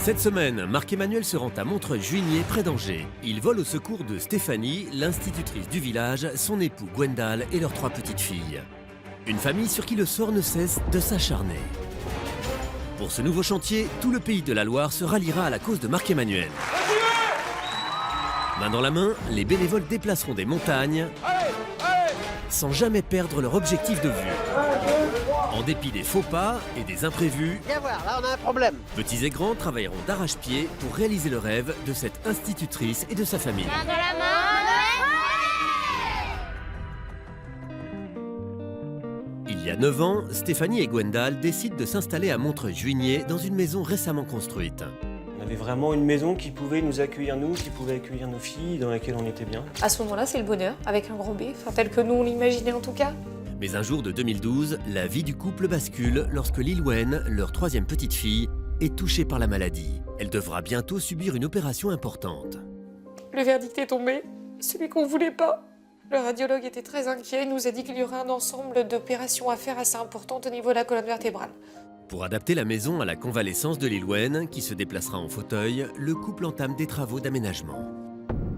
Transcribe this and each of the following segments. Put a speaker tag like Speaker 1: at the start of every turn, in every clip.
Speaker 1: Cette semaine, Marc-Emmanuel se rend à Montreuil-Juigné, près d'Angers. Il vole au secours de Stéphanie, l'institutrice du village, son époux Gwendal et leurs 3 petites filles. Une famille sur qui le sort ne cesse de s'acharner. Pour ce nouveau chantier, tout le pays de la Loire se ralliera à la cause de Marc-Emmanuel. Main dans la main, les bénévoles déplaceront des montagnes sans jamais perdre leur objectif de vue. En dépit des faux pas et des imprévus,
Speaker 2: Viens voir, là on a un problème.
Speaker 1: petits et grands travailleront d'arrache-pied pour réaliser le rêve de cette institutrice et de sa famille.
Speaker 3: Main dans la main.
Speaker 1: Il y a 9 ans, Stéphanie et Gwendal décident de s'installer à Montreuil-Juigné dans une maison récemment construite.
Speaker 4: On avait vraiment une maison qui pouvait nous accueillir nous, qui pouvait accueillir nos filles, dans laquelle on était bien.
Speaker 5: À ce moment-là, c'est le bonheur, avec un gros B, enfin tel que nous on l'imaginait en tout cas.
Speaker 1: Mais un jour de 2012, la vie du couple bascule lorsque Lilwen, leur 3e petite fille, est touchée par la maladie. Elle devra bientôt subir une opération importante.
Speaker 5: Le verdict est tombé, celui qu'on voulait pas. Le radiologue était très inquiet, il nous a dit qu'il y aurait un ensemble d'opérations à faire assez importantes au niveau de la colonne vertébrale.
Speaker 1: Pour adapter la maison à la convalescence de Lilwen, qui se déplacera en fauteuil, le couple entame des travaux d'aménagement.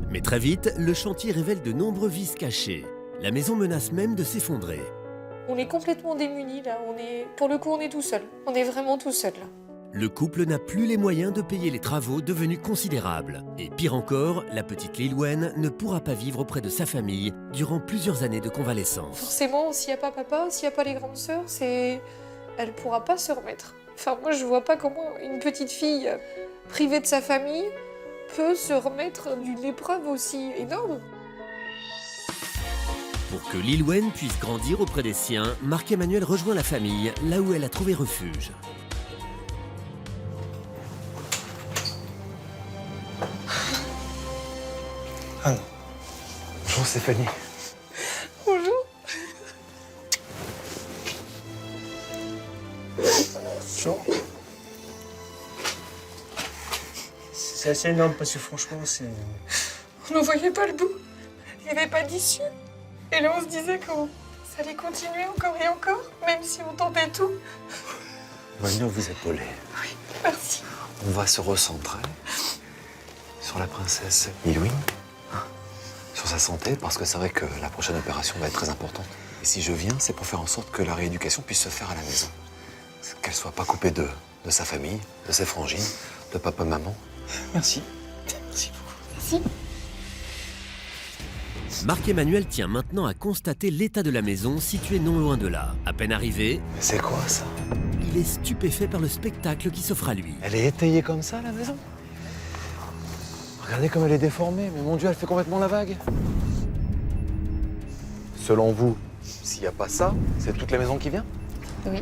Speaker 1: Mais très vite, le chantier révèle de nombreux vices cachés. La maison menace même de s'effondrer.
Speaker 5: On est complètement démunis là, pour le coup on est tout seul. On est vraiment tout seul là.
Speaker 1: Le couple n'a plus les moyens de payer les travaux devenus considérables. Et pire encore, la petite Lilwen ne pourra pas vivre auprès de sa famille durant plusieurs années de convalescence.
Speaker 5: Forcément, s'il n'y a pas papa, s'il n'y a pas les grandes sœurs, elle pourra pas se remettre. Enfin moi je vois pas comment une petite fille privée de sa famille peut se remettre d'une épreuve aussi énorme.
Speaker 1: Pour que Lilwen puisse grandir auprès des siens, Marc-Emmanuel rejoint la famille, là où elle a trouvé refuge.
Speaker 4: Ah non. Bonjour Stéphanie.
Speaker 5: Bonjour.
Speaker 4: Bonjour. C'est assez énorme parce que franchement c'est...
Speaker 5: On n'en voyait pas le bout. Il n'y avait pas d'issue. Et là, on se disait que ça allait continuer encore et encore, même si on tentait tout.
Speaker 6: On va venir vous épauler.
Speaker 5: Merci.
Speaker 6: On va se recentrer sur la princesse Lilwen, sur sa santé, parce que c'est vrai que la prochaine opération va être très importante. Et si je viens, c'est pour faire en sorte que la rééducation puisse se faire à la maison. Qu'elle soit pas coupée de sa famille, de ses frangines, de papa-maman.
Speaker 4: Merci. Merci beaucoup.
Speaker 5: Merci.
Speaker 1: Marc-Emmanuel tient maintenant à constater l'état de la maison située non loin de là. À peine arrivé,
Speaker 6: Mais c'est quoi ça?
Speaker 1: il est stupéfait par le spectacle qui s'offre à lui.
Speaker 6: Elle est étayée comme ça, la maison? Regardez comme elle est déformée, mais mon Dieu, elle fait complètement la vague. Selon vous, s'il n'y a pas ça, c'est toute la maison qui vient?
Speaker 5: Oui,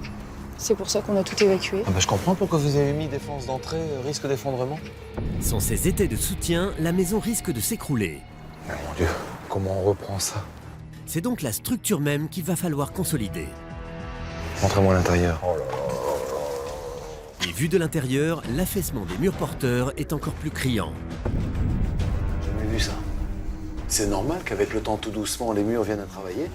Speaker 5: c'est pour ça qu'on a tout évacué.
Speaker 6: Ah bah, je comprends pourquoi vous avez mis défense d'entrée, risque d'effondrement.
Speaker 1: Sans ces étais de soutien, la maison risque de s'écrouler.
Speaker 6: Mais mon Dieu, comment on reprend ça?
Speaker 1: C'est donc la structure même qu'il va falloir consolider.
Speaker 6: Montrez-moi l'intérieur.
Speaker 1: Et vu de l'intérieur, l'affaissement des murs porteurs est encore plus criant.
Speaker 6: J'ai jamais vu ça. C'est normal qu'avec le temps, tout doucement, les murs viennent à travailler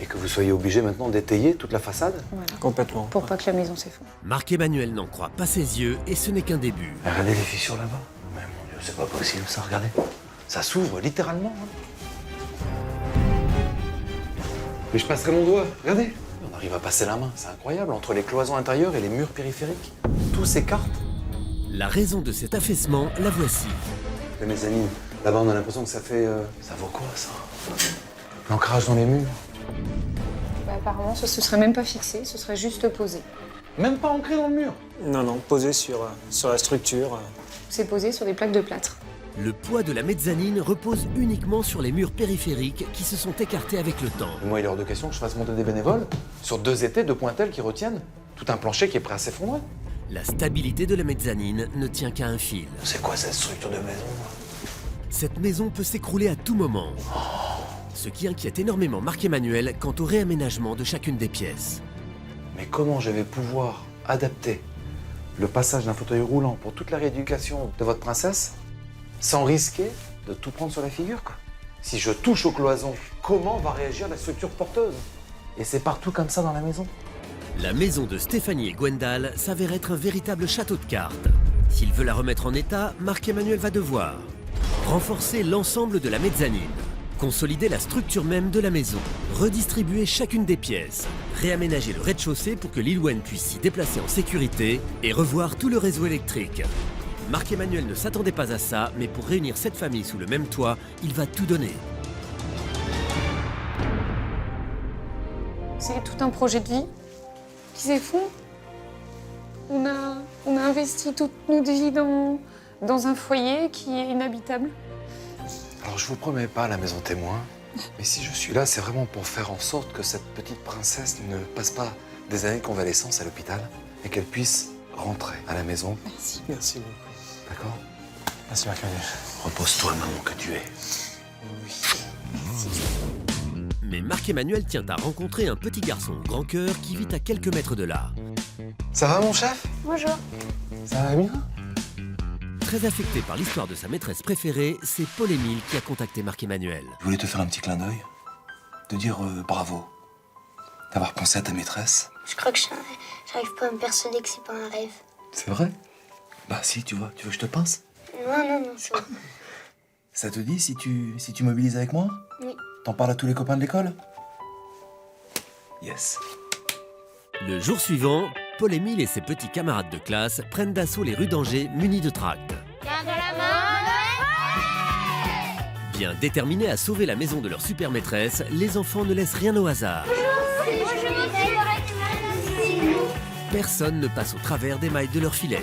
Speaker 6: et que vous soyez obligé maintenant d'étayer toute la façade?
Speaker 5: Voilà.
Speaker 4: Complètement.
Speaker 5: Pour pas que la maison s'effondre.
Speaker 1: Marc-Emmanuel n'en croit pas ses yeux et ce n'est qu'un début.
Speaker 6: Regardez les fissures là-bas. Mais mon Dieu, c'est pas possible ça, regardez. Ça s'ouvre littéralement. Mais je passerai mon doigt, regardez. On arrive à passer la main, c'est incroyable, entre les cloisons intérieures et les murs périphériques. Tout s'écarte.
Speaker 1: La raison de cet affaissement, la voici.
Speaker 6: Les mezzanines, là-bas on a l'impression que ça fait... Ça vaut quoi ça? L'ancrage dans les murs.
Speaker 5: Bah, apparemment, ce serait même pas fixé, ce serait juste posé.
Speaker 6: Même pas ancré dans le mur.
Speaker 4: Non, non, posé sur la structure.
Speaker 5: C'est posé sur des plaques de plâtre.
Speaker 1: Le poids de la mezzanine repose uniquement sur les murs périphériques qui se sont écartés avec le temps.
Speaker 6: Moi, il est hors de question que je fasse monter des bénévoles sur 2 étais, 2 pointelles qui retiennent tout un plancher qui est prêt à s'effondrer.
Speaker 1: La stabilité de la mezzanine ne tient qu'à un fil.
Speaker 6: C'est quoi cette structure de maison?
Speaker 1: Cette maison peut s'écrouler à tout moment. Ce qui inquiète énormément Marc-Emmanuel quant au réaménagement de chacune des pièces.
Speaker 6: Mais comment je vais pouvoir adapter le passage d'un fauteuil roulant pour toute la rééducation de votre princesse sans risquer de tout prendre sur la figure, quoi? Si je touche aux cloisons, comment va réagir la structure porteuse? Et c'est partout comme ça dans la maison.
Speaker 1: La maison de Stéphanie et Gwendal s'avère être un véritable château de cartes. S'il veut la remettre en état, Marc-Emmanuel va devoir renforcer l'ensemble de la mezzanine, consolider la structure même de la maison, redistribuer chacune des pièces, réaménager le rez-de-chaussée pour que Lil-Wen puisse s'y déplacer en sécurité et revoir tout le réseau électrique. Marc-Emmanuel ne s'attendait pas à ça, mais pour réunir cette famille sous le même toit, il va tout donner.
Speaker 5: C'est tout un projet de vie qui s'effondre. On a investi toute notre vie dans un foyer qui est inhabitable.
Speaker 6: Alors je vous promets pas la maison témoin, mais si je suis là, c'est vraiment pour faire en sorte que cette petite princesse ne passe pas des années de convalescence à l'hôpital et qu'elle puisse rentrer à la maison.
Speaker 5: Merci.
Speaker 4: Merci beaucoup.
Speaker 6: D'accord?
Speaker 4: Merci Marc-Emmanuel.
Speaker 6: Repose-toi, maman, que tu es.
Speaker 1: Mais Marc-Emmanuel tient à rencontrer un petit garçon au grand cœur qui vit à quelques mètres de là.
Speaker 6: Ça va, mon chef?
Speaker 5: Bonjour.
Speaker 4: Ça va bien?
Speaker 1: Très affecté par l'histoire de sa maîtresse préférée, c'est Paul-Émile qui a contacté Marc-Emmanuel.
Speaker 2: Je voulais te faire un petit clin d'œil, te dire bravo d'avoir pensé à ta maîtresse.
Speaker 3: Je crois que j'arrive pas à me persuader que c'est pas un rêve.
Speaker 2: C'est vrai? Bah si, tu veux que je te pince?
Speaker 3: Non, c'est bon.
Speaker 2: Ça te dit si tu mobilises avec moi?
Speaker 3: Oui.
Speaker 2: T'en parles à tous les copains de l'école? Yes.
Speaker 1: Le jour suivant, Paul-Émile et ses petits camarades de classe prennent d'assaut les rues d'Angers munis de tracts. Bien déterminés à sauver la maison de leur super maîtresse, les enfants ne laissent rien au hasard. Personne ne passe au travers des mailles de leur filet.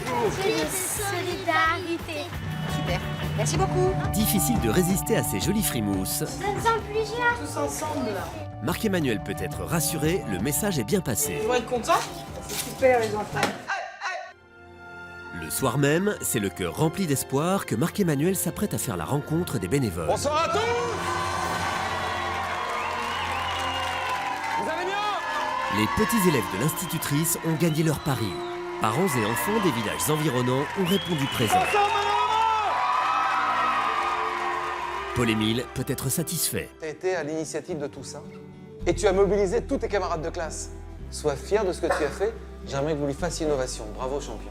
Speaker 3: Solidarité.
Speaker 7: Super. Merci beaucoup.
Speaker 1: Difficile de résister à ces jolies frimousses.
Speaker 3: Donne-en plusieurs.
Speaker 7: Tous ensemble là.
Speaker 1: Marc-Emmanuel peut être rassuré, le message est bien passé.
Speaker 7: Ils vont être contents. C'est super les enfants.
Speaker 1: Le soir même, c'est le cœur rempli d'espoir que Marc-Emmanuel s'apprête à faire la rencontre des bénévoles.
Speaker 8: Bonsoir à tous! Vous allez bien?
Speaker 1: Les petits élèves de l'institutrice ont gagné leur pari. Parents et enfants des villages environnants ont répondu présent. Paul-Émile peut être satisfait.
Speaker 8: Tu as été à l'initiative de tout ça et tu as mobilisé tous tes camarades de classe. Sois fier de ce que tu as fait. J'aimerais que vous lui fassiez une ovation. Bravo, champion.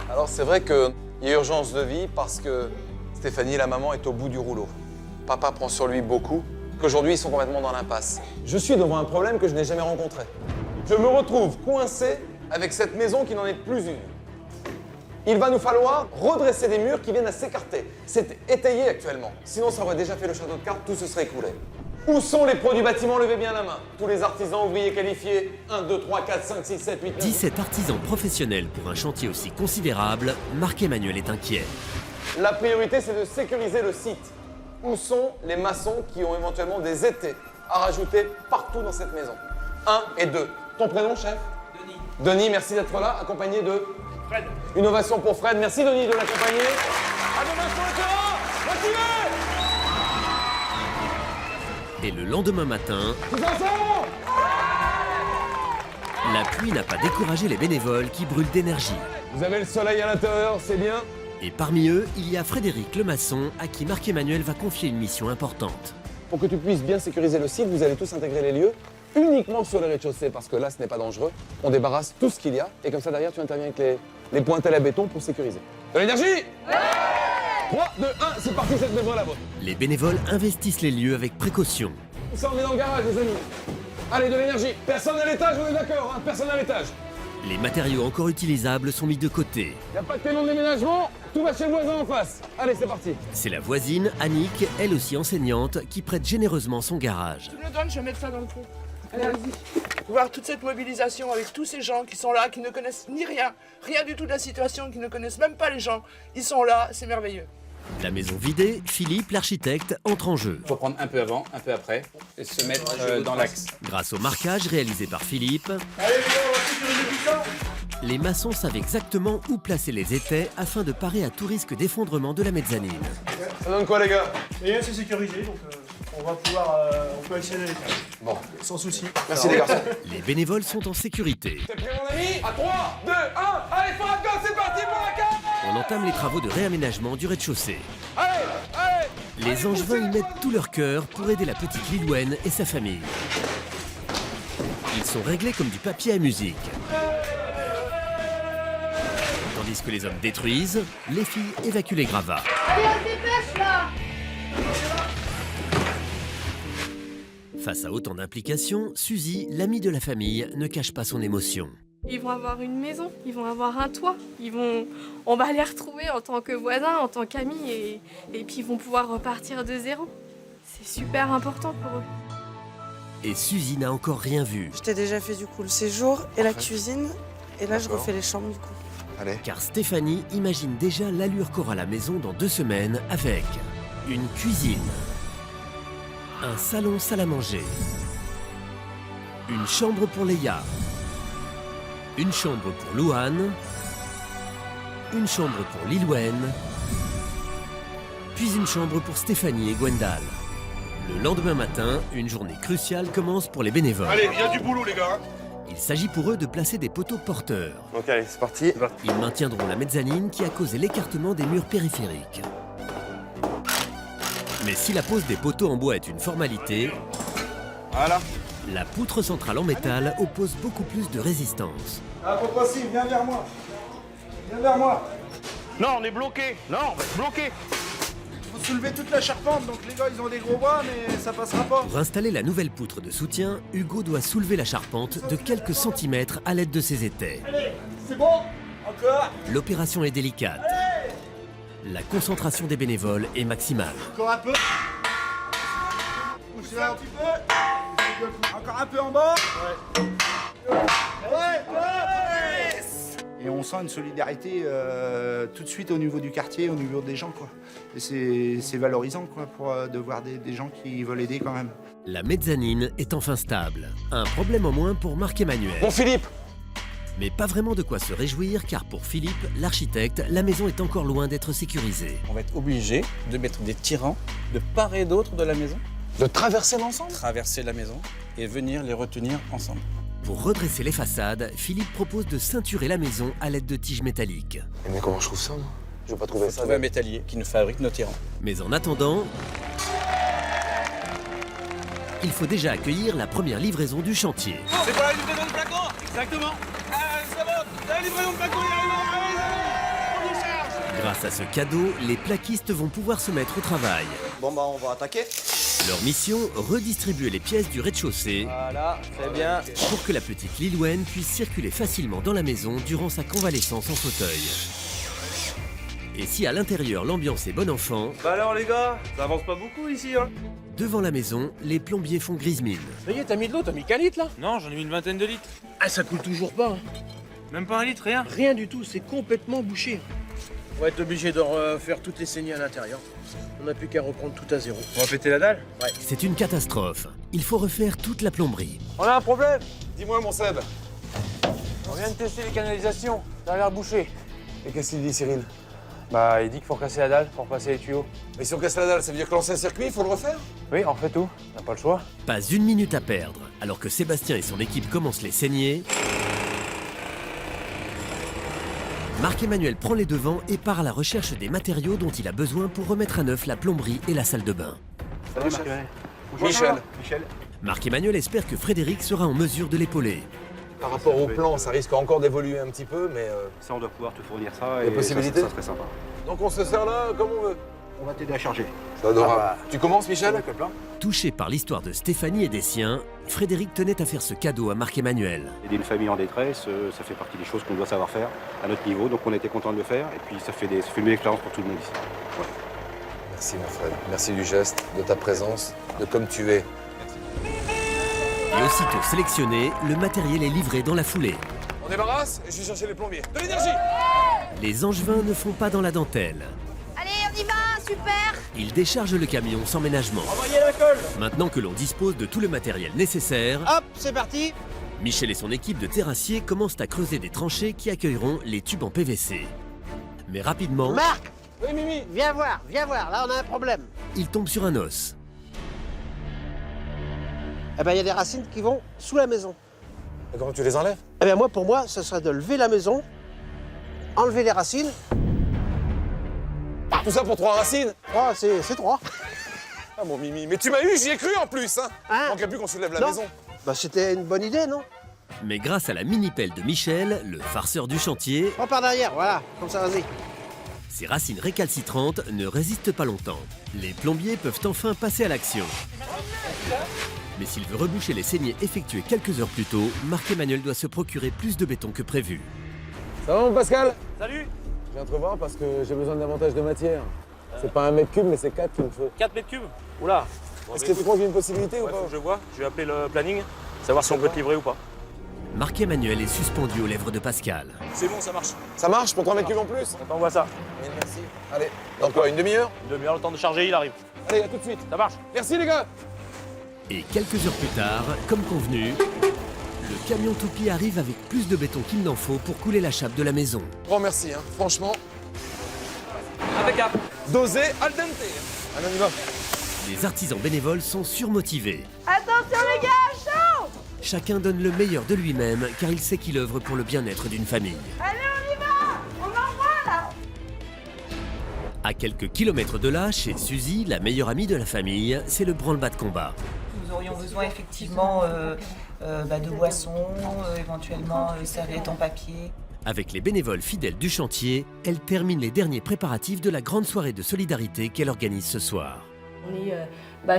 Speaker 8: Alors, c'est vrai qu'il y a urgence de vie parce que Stéphanie, la maman, est au bout du rouleau. Papa prend sur lui beaucoup, qu'aujourd'hui, ils sont complètement dans l'impasse. Je suis devant un problème que je n'ai jamais rencontré. Je me retrouve coincé avec cette maison qui n'en est plus une. Il va nous falloir redresser des murs qui viennent à s'écarter. C'est étayé actuellement. Sinon, ça aurait déjà fait le château de cartes, tout se serait écoulé. Où sont les pros du bâtiment? Levez bien la main. Tous les artisans ouvriers qualifiés. 1, 2, 3, 4, 5, 6, 7, 8, 9...
Speaker 1: 17 artisans professionnels pour un chantier aussi considérable, Marc-Emmanuel est inquiet.
Speaker 8: La priorité, c'est de sécuriser le site. Où sont les maçons qui ont éventuellement des étais à rajouter partout dans cette maison? 1 et 2. Ton prénom, chef? Denis. Denis, merci d'être là, accompagné de... Fred. Une ovation pour Fred. Merci, Denis, de l'accompagner. À demain sur le terrain. Motivez!
Speaker 1: Et le lendemain matin,
Speaker 8: Tous ensemble!
Speaker 1: la pluie n'a pas découragé les bénévoles qui brûlent d'énergie.
Speaker 8: Vous avez le soleil à l'intérieur, c'est bien.
Speaker 1: Et parmi eux, il y a Frédéric le maçon à qui Marc-Emmanuel va confier une mission importante.
Speaker 8: Pour que tu puisses bien sécuriser le site, vous allez tous intégrer les lieux uniquement sur le rez-de-chaussée parce que là, ce n'est pas dangereux. On débarrasse tout ce qu'il y a et comme ça, derrière, tu interviens avec les pointelles à béton pour sécuriser. De l'énergie? Ouais! 3, 2, 1, c'est parti, cette maison est la vôtre.
Speaker 1: Les bénévoles investissent les lieux avec précaution.
Speaker 8: Ça, on est dans le garage, les amis. Allez, de l'énergie. Personne à l'étage, on est d'accord, hein? Personne à l'étage.
Speaker 1: Les matériaux encore utilisables sont mis de côté.
Speaker 8: Y a pas de canon de déménagement, tout va chez le voisin en face. Allez, c'est parti.
Speaker 1: C'est la voisine, Annick, elle aussi enseignante, qui prête généreusement son garage.
Speaker 7: Tu me le donnes, je vais mettre ça dans le trou. Allez, vas-y. Voir toute cette mobilisation avec tous ces gens qui sont là, qui ne connaissent ni rien, rien du tout de la situation, qui ne connaissent même pas les gens. Ils sont là, c'est merveilleux.
Speaker 1: La maison vidée, Philippe, l'architecte, entre en jeu.
Speaker 9: Il faut prendre un peu avant, un peu après, et se mettre dans l'axe.
Speaker 1: Grâce au marquage réalisé par Philippe,
Speaker 8: Allez, les gars, on va sécuriser tout ça.
Speaker 1: les maçons savent exactement où placer les étais afin de parer à tout risque d'effondrement de la mezzanine.
Speaker 8: Ça donne quoi, les gars?
Speaker 4: Et c'est sécurisé, donc on va pouvoir on peut accéder à l'étage.
Speaker 8: Bon,
Speaker 4: Sans souci.
Speaker 8: merci les garçons.
Speaker 1: Les bénévoles sont en sécurité.
Speaker 8: T'es prêt, mon ami? À 3, 2, 1, allez, Franco, c'est parti pour la carte.
Speaker 1: On entame les travaux de réaménagement du rez-de-chaussée.
Speaker 8: Allez, allez.
Speaker 1: Les Angevins y mettent tout leur cœur pour aider la petite Lil-Wen et sa famille. Ils sont réglés comme du papier à musique. Tandis que les hommes détruisent, les filles évacuent les gravats.
Speaker 3: Allez, on se dépêche là!
Speaker 1: Face à autant d'implications, Suzy, l'amie de la famille, ne cache pas son émotion.
Speaker 5: Ils vont avoir une maison, ils vont avoir un toit, on va les retrouver en tant que voisins, en tant qu'amis, et puis ils vont pouvoir repartir de zéro. C'est super important pour eux.
Speaker 1: Et Suzy n'a encore rien vu,
Speaker 10: Je t'ai déjà fait du coup le séjour et la cuisine, et là je
Speaker 6: D'accord.
Speaker 10: refais les chambres du coup.
Speaker 6: Allez.
Speaker 1: car Stéphanie imagine déjà l'allure qu'aura la maison dans 2 semaines avec une cuisine, un salon salle à manger, une chambre pour Léa, une chambre pour Louane, une chambre pour Lilwen, puis une chambre pour Stéphanie et Gwendal. Le lendemain matin, une journée cruciale commence pour les bénévoles.
Speaker 7: Allez, il y a du boulot, les gars.
Speaker 1: Il s'agit pour eux de placer des poteaux porteurs.
Speaker 4: Donc allez, c'est parti.
Speaker 1: Ils maintiendront la mezzanine qui a causé l'écartement des murs périphériques. Mais si la pose des poteaux en bois est une formalité,
Speaker 7: Voilà.
Speaker 1: la poutre centrale en métal oppose beaucoup plus de résistance.
Speaker 11: Ah, papa, si, viens vers moi. Viens vers moi.
Speaker 7: Non, on est bloqué. Non, on va être bloqué.
Speaker 11: Faut soulever toute la charpente, donc les gars, ils ont des gros bras, mais ça passera pas.
Speaker 1: Pour installer la nouvelle poutre de soutien, Hugo doit soulever la charpente de quelques centimètres à l'aide de ses étais.
Speaker 11: Allez, c'est bon. Encore.
Speaker 1: L'opération est délicate. La concentration des bénévoles est maximale.
Speaker 11: Encore un peu. Poussez un petit peu. Encore un peu en bas. Ouais. Et on sent une solidarité tout de suite au niveau du quartier, au niveau des gens, quoi. Et c'est valorisant, quoi, de voir des gens qui veulent aider quand même.
Speaker 1: La mezzanine est enfin stable. Un problème en moins pour Marc-Emmanuel.
Speaker 8: Bon, Philippe,
Speaker 1: Mais pas vraiment de quoi se réjouir car pour Philippe, l'architecte, la maison est encore loin d'être sécurisée.
Speaker 9: On va être obligé de mettre des tirants de part et d'autre de la maison,
Speaker 8: de traverser l'ensemble.
Speaker 9: traverser la maison et venir les retenir ensemble.
Speaker 1: Pour redresser les façades, Philippe propose de ceinturer la maison à l'aide de tiges métalliques.
Speaker 8: Mais comment je trouve ça, moi? Je vais pas trouver
Speaker 9: Il faut trouver un métallier qui nous fabrique nos tirants.
Speaker 1: Mais en attendant, il faut déjà accueillir la première livraison du chantier.
Speaker 7: C'est pour la livraison de flacons. Exactement. C'est bon. La livraison de flacons, il arrive. On y charge.
Speaker 1: Grâce à ce cadeau, les plaquistes vont pouvoir se mettre au travail.
Speaker 11: Bon, bah, on va attaquer.
Speaker 1: Leur mission, redistribuer les pièces du rez-de-chaussée
Speaker 4: Voilà, très bien.
Speaker 1: pour que la petite Lilwen puisse circuler facilement dans la maison durant sa convalescence en fauteuil. Et si à l'intérieur l'ambiance est bon enfant,
Speaker 4: Bah alors les gars, ça avance pas beaucoup ici, hein.
Speaker 1: devant la maison, les plombiers font grise mine.
Speaker 7: Ça y est, t'as mis de l'eau, t'as mis qu'un litre là?
Speaker 9: Non, j'en ai mis une vingtaine de litres.
Speaker 7: Ah, ça coule toujours pas. Hein.
Speaker 9: Même pas un litre, rien.
Speaker 7: Rien du tout, c'est complètement bouché. On va être obligé de refaire toutes les saignées à l'intérieur. On n'a plus qu'à reprendre tout à zéro.
Speaker 9: On va péter la dalle.
Speaker 1: C'est une catastrophe. Il faut refaire toute la plomberie.
Speaker 4: On a un problème.
Speaker 8: Dis-moi, mon Seb.
Speaker 4: On vient de tester les canalisations. Ça a l'air bouché.
Speaker 8: Et qu'est-ce qu'il dit, Cyril?
Speaker 4: Bah, il dit qu'il faut casser la dalle pour passer les tuyaux.
Speaker 8: Mais si on casse la dalle, ça veut dire que l'ancien circuit, il faut le refaire?
Speaker 4: Oui, on refait tout. On n'a pas le choix.
Speaker 1: Pas une minute à perdre. Alors que Sébastien et son équipe commencent les saignées, Marc-Emmanuel prend les devants et part à la recherche des matériaux dont il a besoin pour remettre à neuf la plomberie et la salle de bain.
Speaker 4: Salut, Marc.
Speaker 8: Michel.
Speaker 1: Marc-Emmanuel espère que Frédéric sera en mesure de l'épauler.
Speaker 8: Par rapport au plan, ça risque encore d'évoluer un petit peu, mais
Speaker 12: Ça, on doit pouvoir te fournir ça.
Speaker 8: y a possibilité.
Speaker 12: Ça serait sympa.
Speaker 8: donc on se sert là comme on veut.
Speaker 11: On va t'aider à charger.
Speaker 8: C'est adorable. Tu commences, Michel?
Speaker 1: Touché par l'histoire de Stéphanie et des siens, Frédéric tenait à faire ce cadeau à Marc-Emmanuel.
Speaker 12: Aider une famille en détresse, ça fait partie des choses qu'on doit savoir faire à notre niveau. Donc on était content de le faire. Et puis ça fait une belle expérience pour tout le monde ici. Voilà.
Speaker 8: Merci, mon frère. Merci du geste, de ta présence, de comme tu es.
Speaker 1: Et aussitôt sélectionné, le matériel est livré dans la foulée.
Speaker 8: On débarrasse et je vais chercher les plombiers. De l'énergie!
Speaker 1: Les angevins ne font pas dans la dentelle.
Speaker 3: Allez, on y va, super!
Speaker 1: Ils déchargent le camion sans ménagement.
Speaker 11: Envoyez la colle.
Speaker 1: Maintenant que l'on dispose de tout le matériel nécessaire,
Speaker 11: Hop, c'est parti.
Speaker 1: Michel et son équipe de terrassiers commencent à creuser des tranchées qui accueilleront les tubes en PVC. Mais rapidement,
Speaker 11: Marc,
Speaker 8: Oui, Mimi!
Speaker 11: viens voir, là on a un problème.
Speaker 1: ils tombent sur un os.
Speaker 11: Eh ben, il y a des racines qui vont sous la maison.
Speaker 8: Et comment tu les enlèves?
Speaker 11: Eh bien, pour moi, ce serait de lever la maison, enlever les racines.
Speaker 8: Tout ça pour 3 racines?
Speaker 11: Oh, c'est 3.
Speaker 8: Ah, mon Mimi, mais tu m'as eu, j'y ai cru en plus, hein!
Speaker 11: Hein?
Speaker 8: Manquerait plus qu'on soulève la
Speaker 11: Non.
Speaker 8: maison.
Speaker 13: Bah c'était une bonne idée, non?
Speaker 1: Mais grâce à la mini-pelle de Michel, le farceur du chantier,
Speaker 13: On part derrière, voilà, comme ça, vas-y.
Speaker 1: ses racines récalcitrantes ne résistent pas longtemps. Les plombiers peuvent enfin passer à l'action. Mais s'il veut reboucher les saignées effectuées quelques heures plus tôt, Marc-Emmanuel doit se procurer plus de béton que prévu.
Speaker 8: Ça va mon Pascal?
Speaker 4: Salut.
Speaker 8: Je viens te revoir parce que j'ai besoin davantage de matière. C'est pas 1 mètre cube, mais c'est 4 qu'il me faut.
Speaker 4: 4 mètres cubes. Oula.
Speaker 8: Est-ce que tu crois qu'il y a une possibilité ou
Speaker 4: Ouais,
Speaker 8: pas?
Speaker 4: faut que je vois. Je vais appeler le planning, savoir si on peut te livrer ou pas.
Speaker 1: Marc-Emmanuel est suspendu aux lèvres de Pascal.
Speaker 4: C'est bon, ça marche.
Speaker 8: Ça marche pour 3 mètres cubes en plus?
Speaker 4: On t'envoie ça.
Speaker 8: Merci. Allez, dans quoi, une demi-heure?
Speaker 4: Une demi-heure, le temps de charger, il arrive.
Speaker 8: Allez, à tout de suite.
Speaker 4: Ça marche.
Speaker 8: Merci les gars.
Speaker 1: Et quelques heures plus tard, comme convenu, le camion toupie arrive avec plus de béton qu'il n'en faut pour couler la chape de la maison.
Speaker 8: Grand merci, hein. Franchement.
Speaker 4: Impeccable.
Speaker 8: Dosé al dente. Allez, on y va.
Speaker 1: Les artisans bénévoles sont surmotivés.
Speaker 3: Attention les gars, chaud!
Speaker 1: Chacun donne le meilleur de lui-même car il sait qu'il œuvre pour le bien-être d'une famille.
Speaker 3: Allez, on y va! On envoie là!
Speaker 1: À quelques kilomètres de là, chez Suzy, la meilleure amie de la famille, c'est le branle-bas de combat.
Speaker 14: Nous aurions besoin effectivement de boissons, éventuellement serviettes en papier.
Speaker 1: Avec les bénévoles fidèles du chantier, elle termine les derniers préparatifs de la grande soirée de solidarité qu'elle organise ce soir.
Speaker 15: On est,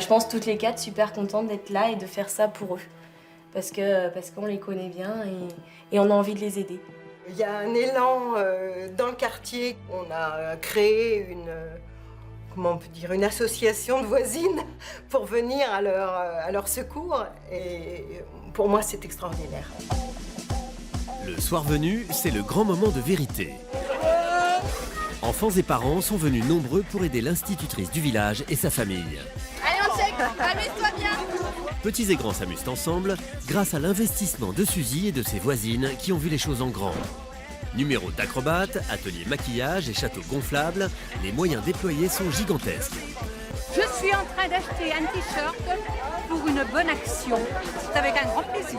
Speaker 15: je pense, toutes les 4 super contentes d'être là et de faire ça pour eux. Parce qu'on les connaît bien et on a envie de les aider.
Speaker 10: Il y a un élan dans le quartier. On a créé une association de voisines pour venir à leur secours. Et pour moi, c'est extraordinaire.
Speaker 1: Le soir venu, c'est le grand moment de vérité. Enfants et parents sont venus nombreux pour aider l'institutrice du village et sa famille.
Speaker 3: Allez, on check! Amuse-toi bien!
Speaker 1: Petits et grands s'amusent ensemble grâce à l'investissement de Suzy et de ses voisines qui ont vu les choses en grand. Numéro d'acrobate, atelier maquillage et château gonflable, les moyens déployés sont gigantesques.
Speaker 16: Je suis en train d'acheter un t-shirt pour une bonne action. C'est avec un grand plaisir.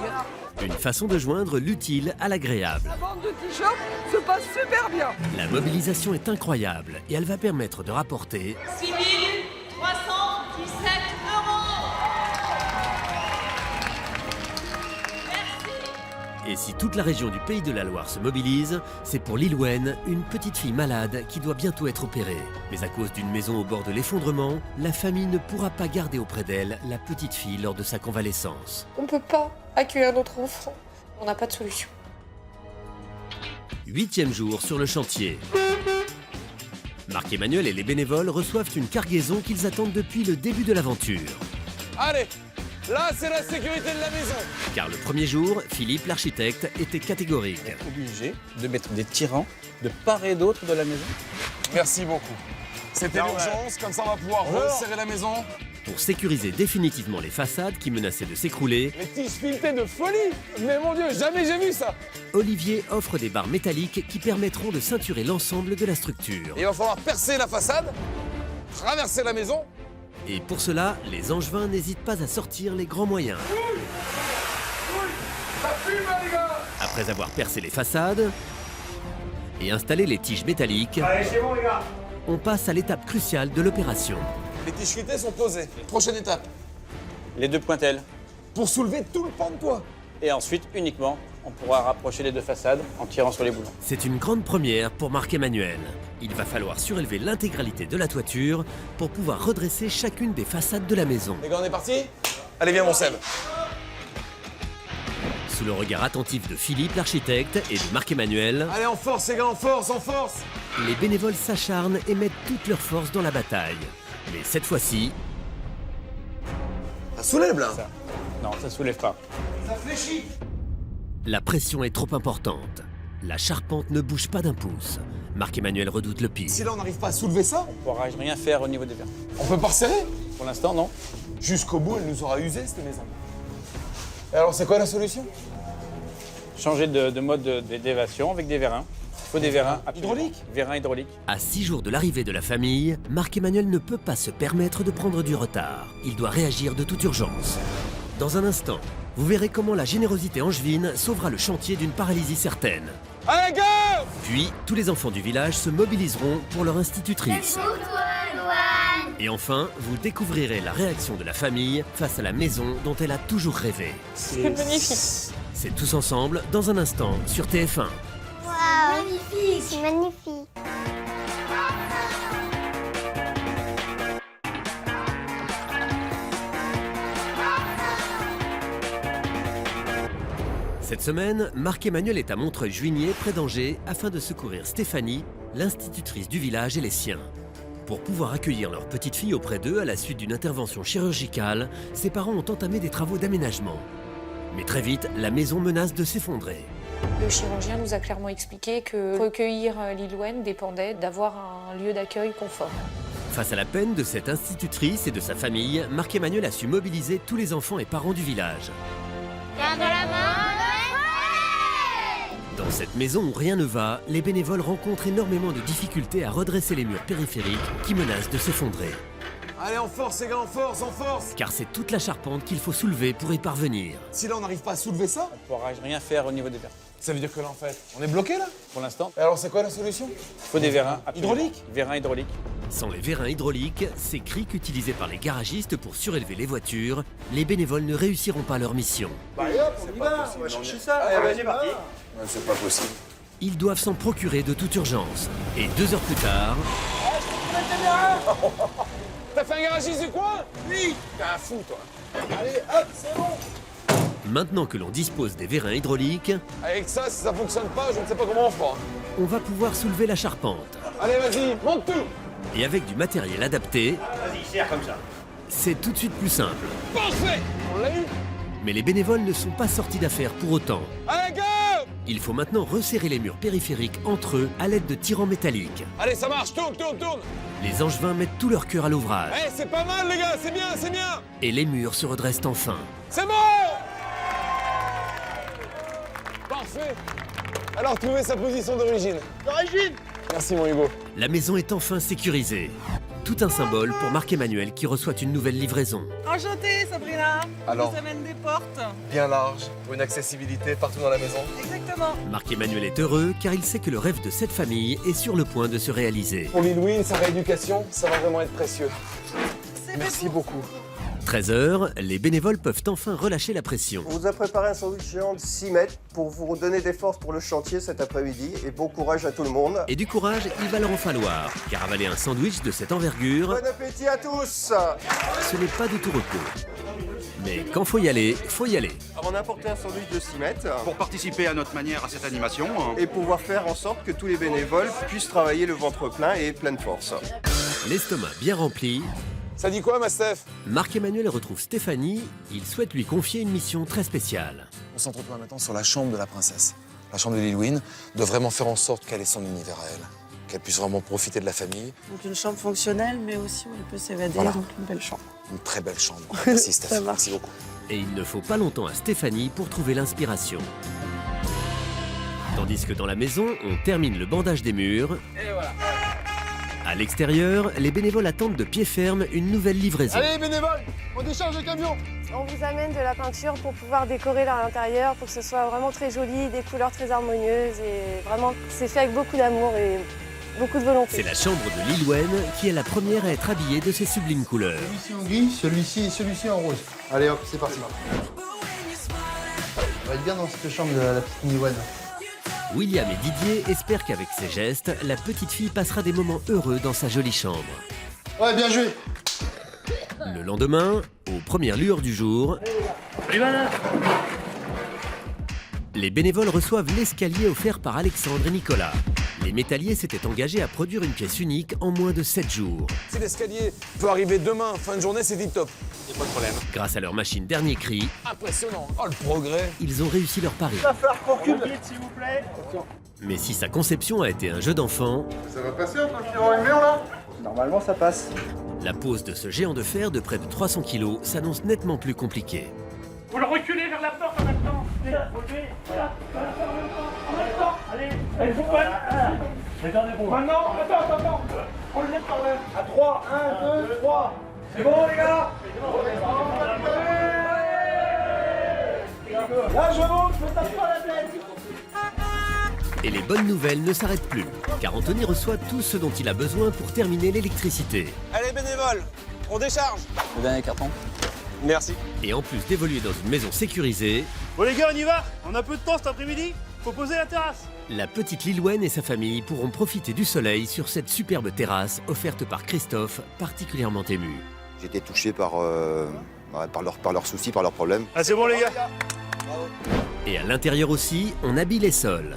Speaker 1: Une façon de joindre l'utile à l'agréable.
Speaker 7: La vente de t-shirts se passe super bien.
Speaker 1: La mobilisation est incroyable et elle va permettre de rapporter
Speaker 16: 6 317 €.
Speaker 1: Et si toute la région du Pays de la Loire se mobilise, c'est pour Lilwen, une petite fille malade qui doit bientôt être opérée. Mais à cause d'une maison au bord de l'effondrement, la famille ne pourra pas garder auprès d'elle la petite fille lors de sa convalescence.
Speaker 5: On peut pas accueillir notre enfant. On n'a pas de solution.
Speaker 1: 8e jour sur le chantier. Marc-Emmanuel et les bénévoles reçoivent une cargaison qu'ils attendent depuis le début de l'aventure.
Speaker 8: Allez, là c'est la sécurité de la maison.
Speaker 1: Car le premier jour, Philippe, l'architecte, était catégorique.
Speaker 9: Obligé de mettre des tirants de part et d'autre de la maison.
Speaker 8: Merci beaucoup. C'était l'urgence, comme ça on va pouvoir resserrer la maison.
Speaker 1: Pour sécuriser définitivement les façades qui menaçaient de s'écrouler,
Speaker 8: Les tiges filetées de folie. Mais mon Dieu, jamais j'ai vu ça.
Speaker 1: Olivier offre des barres métalliques qui permettront de ceinturer l'ensemble de la structure.
Speaker 8: Il va falloir percer la façade, traverser la maison.
Speaker 1: Et pour cela, les Angevins n'hésitent pas à sortir les grands moyens.
Speaker 8: Ça fume, les gars.
Speaker 1: Après avoir percé les façades et installé les tiges métalliques,
Speaker 8: Allez, c'est bon, les gars.
Speaker 1: on passe à l'étape cruciale de l'opération.
Speaker 8: Les tiges filetées sont posées. Prochaine étape.
Speaker 9: Les 2 pointelles.
Speaker 8: Pour soulever tout le pan de toit.
Speaker 9: Et ensuite, uniquement, on pourra rapprocher les 2 façades en tirant sur les boulons.
Speaker 1: C'est une grande première pour Marc-Emmanuel. Il va falloir surélever l'intégralité de la toiture pour pouvoir redresser chacune des façades de la maison.
Speaker 8: Les gars, on est parti? Allez, viens, mon Seb.
Speaker 1: Sous le regard attentif de Philippe, l'architecte, et de Marc-Emmanuel,
Speaker 8: Allez, en force, les gars, en force, en force.
Speaker 1: les bénévoles s'acharnent et mettent toute leur force dans la bataille. Mais cette fois-ci,
Speaker 8: Ça soulève, là.
Speaker 9: Non, ça soulève pas.
Speaker 8: Ça fléchit.
Speaker 1: la pression est trop importante. La charpente ne bouge pas d'un pouce. Marc-Emmanuel redoute le pire.
Speaker 8: Si là, on n'arrive pas à soulever ça,
Speaker 9: On pourra rien faire au niveau des verres.
Speaker 8: on peut pas resserrer.
Speaker 9: Pour l'instant, non.
Speaker 8: Jusqu'au bout, elle nous aura usé, cette maison. Et alors, c'est quoi la solution?
Speaker 9: Changer de mode d'élévation avec des vérins. Il faut des vérins
Speaker 8: Hydrauliques?
Speaker 9: Vérins hydrauliques.
Speaker 1: À 6 jours de l'arrivée de la famille, Marc-Emmanuel ne peut pas se permettre de prendre du retard. Il doit réagir de toute urgence. Dans un instant, vous verrez comment la générosité angevine sauvera le chantier d'une paralysie certaine.
Speaker 8: Allez, go!
Speaker 1: Puis, tous les enfants du village se mobiliseront pour leur institutrice. Et enfin, vous découvrirez la réaction de la famille face à la maison dont elle a toujours rêvé.
Speaker 5: C'est magnifique.
Speaker 1: C'est tous ensemble dans un instant sur TF1.
Speaker 3: Waouh, magnifique. C'est magnifique.
Speaker 1: Cette semaine, Marc-Emmanuel est à Montreuil-Juigné, près d'Angers, afin de secourir Stéphanie, l'institutrice du village et les siens. Pour pouvoir accueillir leur petite fille auprès d'eux à la suite d'une intervention chirurgicale, ses parents ont entamé des travaux d'aménagement. Mais très vite, la maison menace de s'effondrer.
Speaker 5: Le chirurgien nous a clairement expliqué que recueillir Lil-Wen dépendait d'avoir un lieu d'accueil confort.
Speaker 1: Face à la peine de cette institutrice et de sa famille, Marc-Emmanuel a su mobiliser tous les enfants et parents du village.
Speaker 3: Tiens dans la main.
Speaker 1: Dans cette maison où rien ne va, les bénévoles rencontrent énormément de difficultés à redresser les murs périphériques qui menacent de s'effondrer.
Speaker 8: Allez, en force, les gars, en force, en force.
Speaker 1: Car c'est toute la charpente qu'il faut soulever pour y parvenir.
Speaker 8: Si là, on n'arrive pas à soulever ça,
Speaker 9: On ne pourra rien faire au niveau des vérins.
Speaker 8: ça veut dire que là, en fait, on est bloqué, là.
Speaker 9: Pour l'instant,
Speaker 8: Et alors, c'est quoi la solution?
Speaker 9: il faut des vérins. absolument.
Speaker 8: Hydrauliques.
Speaker 9: Vérins hydrauliques.
Speaker 1: Sans les vérins hydrauliques, ces crics utilisés par les garagistes pour surélever les voitures, les bénévoles ne réussiront pas leur mission.
Speaker 13: Bah allez hop, on y va, on va chercher ça.
Speaker 8: Allez,
Speaker 13: C'est parti.
Speaker 8: Ouais, c'est pas possible.
Speaker 1: Ils doivent s'en procurer de toute urgence. Et 2 heures plus tard,
Speaker 8: T'as fait un garagiste du coin? Oui. T'es un fou, toi.
Speaker 13: Allez hop, c'est bon.
Speaker 1: maintenant que l'on dispose des vérins hydrauliques,
Speaker 8: Avec ça, si ça fonctionne pas, je ne sais pas comment on fera.
Speaker 1: on va pouvoir soulever la charpente.
Speaker 8: Allez, vas-y, monte tout.
Speaker 1: Et avec du matériel adapté,
Speaker 13: Vas-y, serre comme ça.
Speaker 1: c'est tout de suite plus simple.
Speaker 8: Parfait. On l'a eu.
Speaker 1: Mais les bénévoles ne sont pas sortis d'affaire pour autant.
Speaker 8: Allez, go.
Speaker 1: Il faut maintenant resserrer les murs périphériques entre eux à l'aide de tirants métalliques.
Speaker 8: Allez, ça marche, tourne, tourne, tourne.
Speaker 1: Les Angevins mettent tout leur cœur à l'ouvrage.
Speaker 8: Eh, c'est pas mal, les gars, c'est bien, c'est bien.
Speaker 1: Et les murs se redressent enfin.
Speaker 8: C'est bon. Parfait. Alors, trouvez sa position d'origine.
Speaker 13: D'origine.
Speaker 8: Merci, mon Hugo.
Speaker 1: La maison est enfin sécurisée. Tout un symbole pour Marc-Emmanuel qui reçoit une nouvelle livraison.
Speaker 14: Enchantée, Sabrina.
Speaker 8: Alors
Speaker 14: On vous amène des portes.
Speaker 8: Bien large, pour une accessibilité partout dans la maison.
Speaker 14: Exactement.
Speaker 1: Marc-Emmanuel est heureux car il sait que le rêve de cette famille est sur le point de se réaliser.
Speaker 8: Pour Lil-Wen, sa rééducation, ça va vraiment être précieux. Merci beaucoup.
Speaker 1: 13h, les bénévoles peuvent enfin relâcher la pression.
Speaker 13: On vous a préparé un sandwich géant de 6 mètres pour vous donner des forces pour le chantier cet après-midi et bon courage à tout le monde.
Speaker 1: Et du courage, il va leur en falloir, car avaler un sandwich de cette envergure,
Speaker 13: Bon appétit à tous.
Speaker 1: ce n'est pas du tout repos. Mais quand faut y aller, faut y aller.
Speaker 13: On a apporté un sandwich de 6 mètres
Speaker 12: Pour participer à notre manière à cette animation,
Speaker 13: et pouvoir faire en sorte que tous les bénévoles puissent travailler le ventre plein et pleine force.
Speaker 1: L'estomac bien rempli,
Speaker 8: Ça dit quoi, ma Steph?
Speaker 1: Marc-Emmanuel retrouve Stéphanie. Il souhaite lui confier une mission très spéciale.
Speaker 8: On s'entretient maintenant sur la chambre de la princesse. La chambre de Lil-Wen, de vraiment faire en sorte qu'elle ait son univers à elle. Qu'elle puisse vraiment profiter de la famille.
Speaker 14: Donc une chambre fonctionnelle, mais aussi où elle peut s'évader,
Speaker 8: Voilà.
Speaker 14: donc une belle chambre.
Speaker 8: Une très belle chambre. Merci, Steph.
Speaker 14: Ça marche.
Speaker 8: Merci beaucoup.
Speaker 1: Et il ne faut pas longtemps à Stéphanie pour trouver l'inspiration. Tandis que dans la maison, on termine le bandage des murs.
Speaker 8: Et voilà.
Speaker 1: À l'extérieur, les bénévoles attendent de pied ferme une nouvelle livraison.
Speaker 13: Allez bénévoles, on décharge le camion.
Speaker 15: On vous amène de la peinture pour pouvoir décorer l'intérieur, pour que ce soit vraiment très joli, des couleurs très harmonieuses et vraiment c'est fait avec beaucoup d'amour et beaucoup de volonté.
Speaker 1: C'est la chambre de Lil-Wen qui est la première à être habillée de ces sublimes couleurs.
Speaker 13: Celui-ci en gris, celui-ci et celui-ci en rose. Allez hop, c'est parti. On va être bien dans cette chambre de la petite Lil-Wen.
Speaker 1: William et Didier espèrent qu'avec ces gestes, la petite fille passera des moments heureux dans sa jolie chambre.
Speaker 13: Ouais, bien joué.
Speaker 1: Le lendemain, aux premières lueurs du jour, les bénévoles reçoivent l'escalier offert par Alexandre et Nicolas. Les métalliers s'étaient engagés à produire une pièce unique en moins de 7 jours.
Speaker 8: Si l'escalier peut arriver demain, fin de journée, c'est tip top.
Speaker 9: Y a pas de problème.
Speaker 1: Grâce à leur machine dernier cri,
Speaker 8: Impressionnant. Oh, le progrès.
Speaker 1: ils ont réussi leur pari.
Speaker 13: Ça va faire qu'on recule. S'il vous plaît.
Speaker 1: Mais si sa conception a été un jeu d'enfant,
Speaker 13: Ça va passer, on peut le faire en une mur là. Normalement, ça passe.
Speaker 1: la pose de ce géant de fer de près de 300 kg s'annonce nettement plus compliquée.
Speaker 16: Vous le reculez vers la porte en même temps. Allez, allez, vous maintenant, attends. On le laisse par là.
Speaker 13: À 3, 1, 2, 3. C'est bon les gars. Là je monte, je me tape pas la tête.
Speaker 1: Et les bonnes nouvelles ne s'arrêtent plus, car Anthony reçoit tout ce dont il a besoin pour terminer l'électricité.
Speaker 8: Allez bénévoles, on décharge.
Speaker 9: Le dernier carton.
Speaker 8: Merci.
Speaker 1: Et en plus d'évoluer dans une maison sécurisée,
Speaker 17: Bon les gars, on y va. On a peu de temps cet après-midi. Faut poser la terrasse.
Speaker 1: la petite Lilwen et sa famille pourront profiter du soleil sur cette superbe terrasse offerte par Christophe, particulièrement ému.
Speaker 18: J'étais touché par leurs soucis, par leurs problèmes.
Speaker 17: Ah c'est bon les gars.
Speaker 1: Et à l'intérieur aussi, on habille les sols.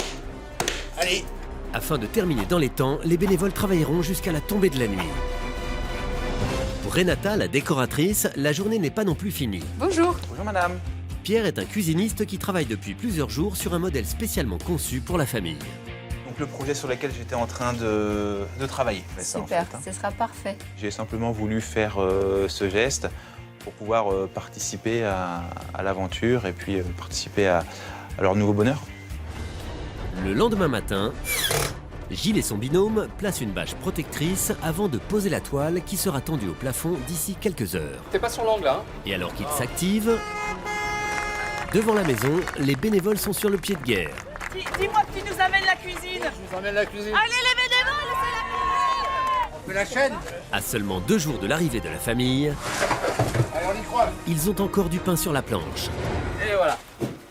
Speaker 17: Allez.
Speaker 1: Afin de terminer dans les temps, les bénévoles travailleront jusqu'à la tombée de la nuit. Pour Renata, la décoratrice, la journée n'est pas non plus finie.
Speaker 5: Bonjour.
Speaker 9: Bonjour madame.
Speaker 1: Pierre est un cuisiniste qui travaille depuis plusieurs jours sur un modèle spécialement conçu pour la famille.
Speaker 19: Donc le projet sur lequel j'étais en train de travailler.
Speaker 20: Super, ce sera parfait.
Speaker 19: J'ai simplement voulu faire ce geste pour pouvoir participer à l'aventure et puis participer à leur nouveau bonheur.
Speaker 1: Le lendemain matin, Gilles et son binôme placent une bâche protectrice avant de poser la toile qui sera tendue au plafond d'ici quelques heures.
Speaker 21: T'es pas sur l'angle, hein?
Speaker 1: Et alors qu'ils s'activent, devant la maison, les bénévoles sont sur le pied de guerre.
Speaker 14: Dis-moi que tu nous amènes la cuisine.
Speaker 21: Je vous emmène la cuisine.
Speaker 14: Allez les bénévoles, c'est la cuisine.
Speaker 21: On fait la chaîne.
Speaker 1: À seulement 2 jours de l'arrivée de la famille,
Speaker 21: Allez, on y croit.
Speaker 1: ils ont encore du pain sur la planche.
Speaker 21: Et voilà.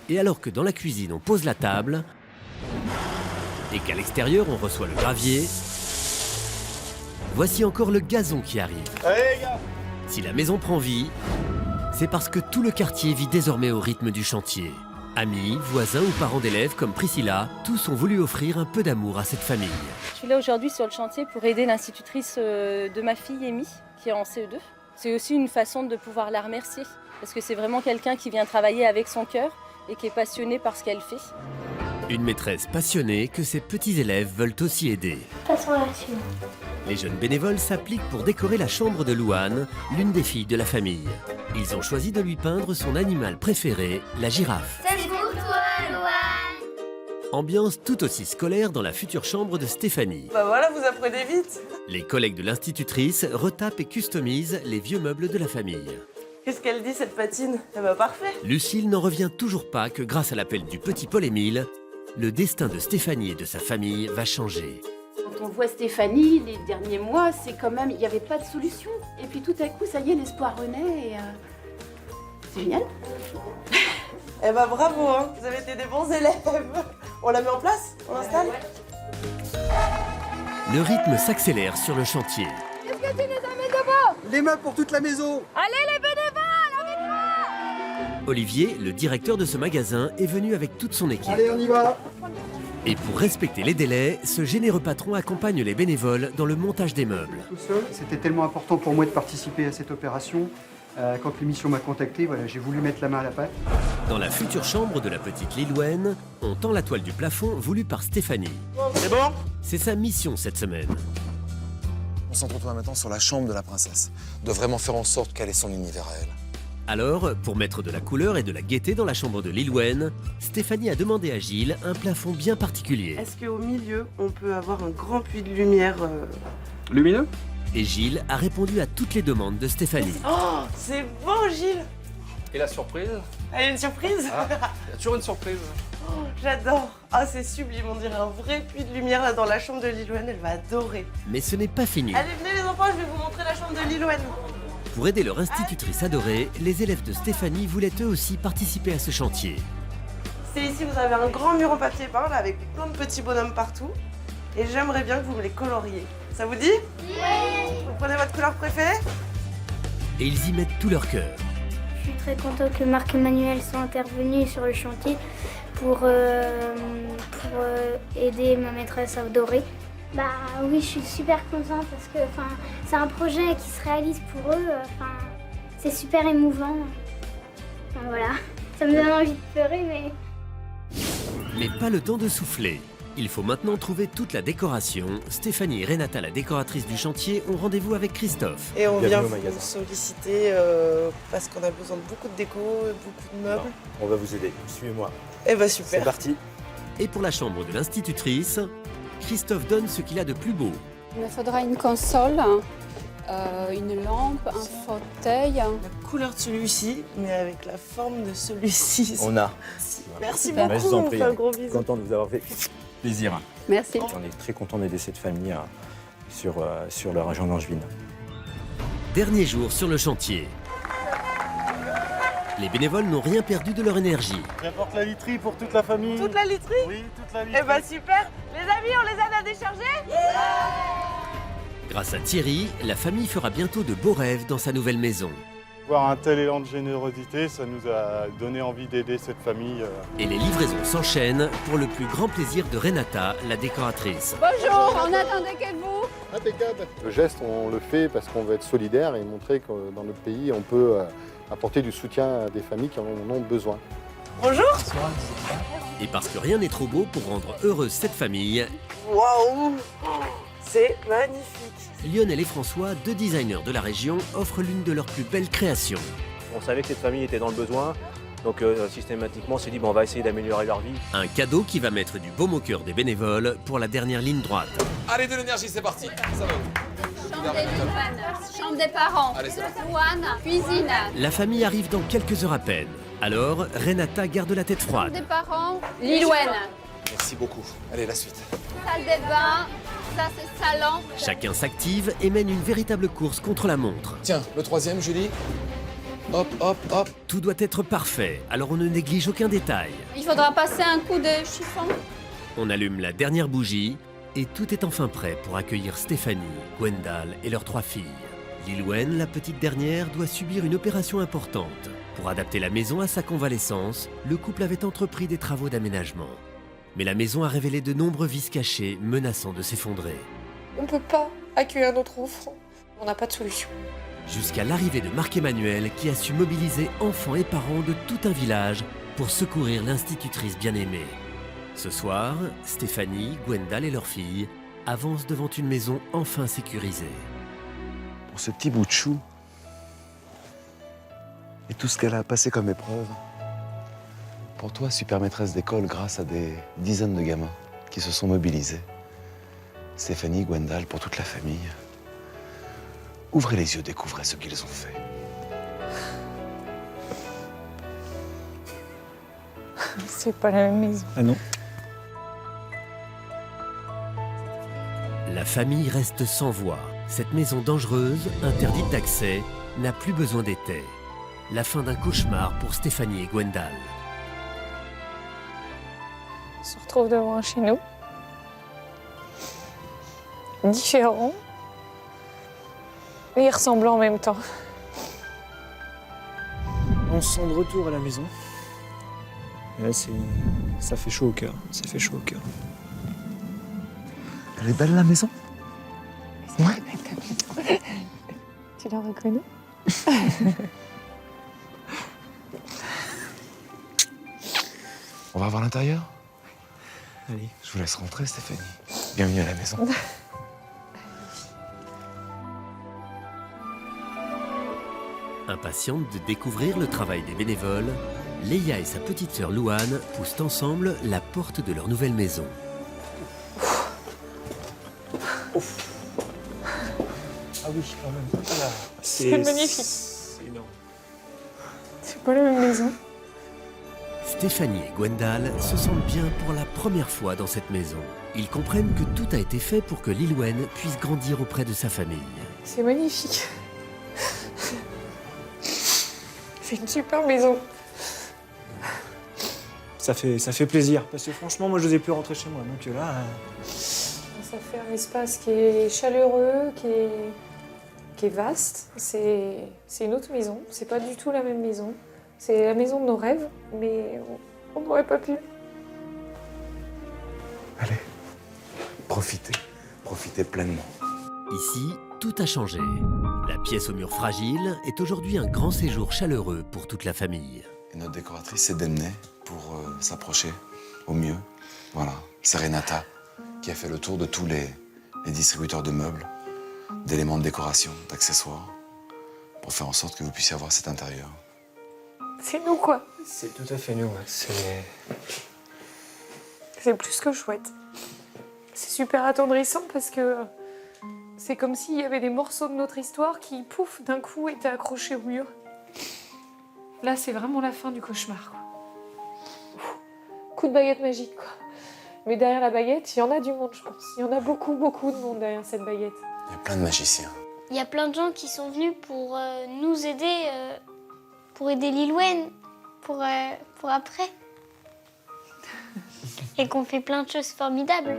Speaker 1: Et alors que dans la cuisine on pose la table, et qu'à l'extérieur on reçoit le gravier, voici encore le gazon qui arrive.
Speaker 21: Allez les gars.
Speaker 1: Si la maison prend vie, c'est parce que tout le quartier vit désormais au rythme du chantier. Amis, voisins ou parents d'élèves comme Priscilla, tous ont voulu offrir un peu d'amour à cette famille.
Speaker 15: Je suis là aujourd'hui sur le chantier pour aider l'institutrice de ma fille, Amy, qui est en CE2. C'est aussi une façon de pouvoir la remercier, parce que c'est vraiment quelqu'un qui vient travailler avec son cœur et qui est passionné par ce qu'elle fait.
Speaker 1: Une maîtresse passionnée que ses petits élèves veulent aussi aider.
Speaker 3: Passons à la suite.
Speaker 1: Les jeunes bénévoles s'appliquent pour décorer la chambre de Louane, l'une des filles de la famille. Ils ont choisi de lui peindre son animal préféré, la girafe.
Speaker 3: C'est pour toi, Louane.
Speaker 1: Ambiance tout aussi scolaire dans la future chambre de Stéphanie.
Speaker 14: Bah voilà, vous apprenez vite.
Speaker 1: Les collègues de l'institutrice retapent et customisent les vieux meubles de la famille.
Speaker 14: Qu'est-ce qu'elle dit cette patine? Eh bah parfait.
Speaker 1: Lucille n'en revient toujours pas que grâce à l'appel du petit Paul-Émile, le destin de Stéphanie et de sa famille va changer.
Speaker 20: Quand on voit Stéphanie, les derniers mois, c'est quand même, il n'y avait pas de solution. Et puis tout à coup, ça y est, l'espoir renaît et c'est génial.
Speaker 14: Eh bah bravo, hein. Vous avez été des bons élèves. On la met en place? On l'installe?
Speaker 1: Le rythme s'accélère sur le chantier.
Speaker 3: Est-ce que tu les as mis devant?
Speaker 11: Les meubles pour toute la maison.
Speaker 3: Allez les bénévoles, avec moi.
Speaker 1: Olivier, le directeur de ce magasin, est venu avec toute son équipe.
Speaker 11: Allez, on y va.
Speaker 1: Et pour respecter les délais, ce généreux patron accompagne les bénévoles dans le montage des meubles.
Speaker 22: Tout seul, c'était tellement important pour moi de participer à cette opération. Quand l'émission m'a contacté, voilà, j'ai voulu mettre la main à la pâte.
Speaker 1: Dans la future chambre de la petite Lilwen, on tend la toile du plafond voulue par Stéphanie.
Speaker 21: C'est bon?
Speaker 1: C'est sa mission cette semaine.
Speaker 8: Concentre-toi maintenant sur la chambre de la princesse. De vraiment faire en sorte qu'elle ait son univers à elle.
Speaker 1: Alors, pour mettre de la couleur et de la gaieté dans la chambre de Lilwen, Stéphanie a demandé à Gilles un plafond bien particulier.
Speaker 14: Est-ce qu'au milieu, on peut avoir un grand puits de lumière
Speaker 9: Lumineux?
Speaker 1: Et Gilles a répondu à toutes les demandes de Stéphanie.
Speaker 14: Oh, c'est beau, Gilles.
Speaker 21: Et la surprise?
Speaker 14: Elle a une surprise?
Speaker 21: Ah, il y a toujours une surprise.
Speaker 14: Oh, j'adore. Ah, c'est sublime, on dirait un vrai puits de lumière là dans la chambre de Lilwen, elle va adorer.
Speaker 1: Mais ce n'est pas fini.
Speaker 14: Allez, venez les enfants, je vais vous montrer la chambre de Lilwen.
Speaker 1: Pour aider leur institutrice adorée, les élèves de Stéphanie voulaient eux aussi participer à ce chantier.
Speaker 14: C'est ici, vous avez un grand mur en papier peint là, avec plein de petits bonhommes partout. Et j'aimerais bien que vous me les coloriez. Ça vous dit?
Speaker 3: Oui.
Speaker 14: Vous prenez votre couleur préférée?
Speaker 1: Et ils y mettent tout leur cœur.
Speaker 3: Je suis très contente que Marc et Emmanuel soient intervenus sur le chantier pour aider ma maîtresse adorée. Bah oui, je suis super contente parce que c'est un projet qui se réalise pour eux. C'est super émouvant. Voilà, ça me donne envie de pleurer, mais...
Speaker 1: Mais pas le temps de souffler. Il faut maintenant trouver toute la décoration. Stéphanie et Renata, la décoratrice du chantier, ont rendez-vous avec Christophe.
Speaker 14: Et on vient vous solliciter parce qu'on a besoin de beaucoup de déco, beaucoup de meubles.
Speaker 12: On va vous aider, suivez-moi.
Speaker 14: Eh bah super.
Speaker 12: C'est parti.
Speaker 1: Et pour la chambre de l'institutrice, Christophe donne ce qu'il a de plus beau.
Speaker 20: Il me faudra une console, une lampe, un fauteuil.
Speaker 14: La couleur de celui-ci, mais avec la forme de celui-ci.
Speaker 12: On a.
Speaker 14: Merci
Speaker 12: Super.
Speaker 14: beaucoup,
Speaker 12: Je vous en
Speaker 14: on
Speaker 12: prie,
Speaker 14: fait un gros bisou.
Speaker 12: Content de vous avoir fait.
Speaker 2: Plaisir.
Speaker 20: Merci.
Speaker 2: On est très content d'aider cette famille sur la région d'Angevine.
Speaker 1: Dernier jour sur le chantier. Les bénévoles n'ont rien perdu de leur énergie.
Speaker 17: J'apporte la literie pour toute la famille.
Speaker 14: Toute la literie?
Speaker 17: Oui, toute la literie.
Speaker 14: Eh ben super. Les amis, on les aide à décharger?
Speaker 1: Grâce à Thierry, la famille fera bientôt de beaux rêves dans sa nouvelle maison.
Speaker 17: Voir un tel élan de générosité, ça nous a donné envie d'aider cette famille.
Speaker 1: Et les livraisons s'enchaînent pour le plus grand plaisir de Renata, la décoratrice.
Speaker 16: Bonjour, on attendait que vous.
Speaker 6: Impeccable. Le geste, on le fait parce qu'on veut être solidaire et montrer que dans notre pays, on peut apporter du soutien à des familles qui en ont besoin.
Speaker 14: Bonjour.
Speaker 1: Et parce que rien n'est trop beau pour rendre heureuse cette famille,
Speaker 14: Waouh, c'est magnifique.
Speaker 1: Lionel et François, deux designers de la région, offrent l'une de leurs plus belles créations.
Speaker 4: On savait que cette famille était dans le besoin, donc systématiquement on s'est dit bon, on va essayer d'améliorer leur vie.
Speaker 1: Un cadeau qui va mettre du baume au cœur des bénévoles pour la dernière ligne droite.
Speaker 8: Allez, de l'énergie, c'est parti. Ça va.
Speaker 16: Chambre des Louane, chambre des parents,
Speaker 8: Allez, c'est parti.
Speaker 16: Louane, cuisine.
Speaker 1: La famille arrive dans quelques heures à peine. Alors, Renata garde la tête
Speaker 16: Chambre
Speaker 1: froide.
Speaker 16: des parents, Lilouane.
Speaker 8: Merci beaucoup. Allez, la suite.
Speaker 16: Salle des bains, ça c'est salon.
Speaker 1: Chacun s'active et mène une véritable course contre la montre.
Speaker 8: Tiens, le troisième, Julie. Hop, hop, hop.
Speaker 1: Tout doit être parfait, alors on ne néglige aucun détail.
Speaker 16: Il faudra passer un coup de chiffon.
Speaker 1: On allume la dernière bougie et tout est enfin prêt pour accueillir Stéphanie, Gwendal et leurs 3 filles. Lilouane, la petite dernière, doit subir une opération importante. Pour adapter la maison à sa convalescence, le couple avait entrepris des travaux d'aménagement. Mais la maison a révélé de nombreux vices cachés menaçant de s'effondrer.
Speaker 5: On peut pas accueillir notre enfant. On n'a pas de solution.
Speaker 1: Jusqu'à l'arrivée de Marc-Emmanuel qui a su mobiliser enfants et parents de tout un village pour secourir l'institutrice bien-aimée. Ce soir, Stéphanie, Gwendal et leurs filles avancent devant une maison enfin sécurisée.
Speaker 23: Pour ce petit bout de chou et tout ce qu'elle a passé comme épreuve, pour toi, super maîtresse d'école, grâce à des dizaines de gamins qui se sont mobilisés, Stéphanie, Gwendal, pour toute la famille, ouvrez les yeux, découvrez ce qu'ils ont fait.
Speaker 5: C'est pas la même maison.
Speaker 2: Ah non.
Speaker 1: La famille reste sans voix. Cette maison dangereuse, interdite d'accès, n'a plus besoin d'été. La fin d'un cauchemar pour Stéphanie et Gwendal.
Speaker 5: On se retrouve devant chez nous. Différents. Et ressemblants en même temps.
Speaker 2: On se sent de retour à la maison. Et là, ça fait chaud au cœur. Ça fait chaud au cœur.
Speaker 23: Elle est belle, la maison?
Speaker 5: Ouais. Tu la reconnais?
Speaker 23: On va voir l'intérieur?
Speaker 2: Allez.
Speaker 23: Je vous laisse rentrer, Stéphanie. Bienvenue à la maison.
Speaker 1: Impatiente de découvrir le travail des bénévoles, Léa et sa petite sœur Louane poussent ensemble la porte de leur nouvelle maison.
Speaker 2: Ah oui, quand même.
Speaker 5: C'est magnifique.
Speaker 2: C'est énorme.
Speaker 5: C'est pas la même maison.
Speaker 1: Stéphanie et Gwendal se sentent bien pour la première fois dans cette maison. Ils comprennent que tout a été fait pour que Lilouane puisse grandir auprès de sa famille.
Speaker 5: C'est magnifique. C'est une super maison.
Speaker 2: Ça fait plaisir. Parce que franchement, moi, je n'osais plus rentrer chez moi. Donc là...
Speaker 5: Ça fait un espace qui est chaleureux, qui est vaste. C'est une autre maison. C'est pas du tout la même maison. C'est la maison de nos rêves, mais on n'aurait pas pu.
Speaker 23: Allez, profitez. Profitez pleinement.
Speaker 1: Ici, tout a changé. La pièce aux murs fragiles est aujourd'hui un grand séjour chaleureux pour toute la famille.
Speaker 23: Et notre décoratrice s'est démenée pour s'approcher au mieux. Voilà, c'est Renata qui a fait le tour de tous les distributeurs de meubles, d'éléments de décoration, d'accessoires, pour faire en sorte que vous puissiez avoir cet intérieur.
Speaker 5: C'est nous, quoi.
Speaker 2: C'est tout à fait nous. Ouais.
Speaker 5: C'est plus que chouette. C'est super attendrissant parce que c'est comme s'il y avait des morceaux de notre histoire qui, pouf, d'un coup, étaient accrochés au mur. Là, c'est vraiment la fin du cauchemar, quoi. Coup de baguette magique, quoi. Mais derrière la baguette, il y en a du monde, je pense. Il y en a beaucoup, beaucoup de monde derrière cette baguette.
Speaker 23: Il y a plein de magiciens.
Speaker 3: Il y a plein de gens qui sont venus pour nous aider, pour aider Lil Wayne, pour après. Et qu'on fait plein de choses formidables.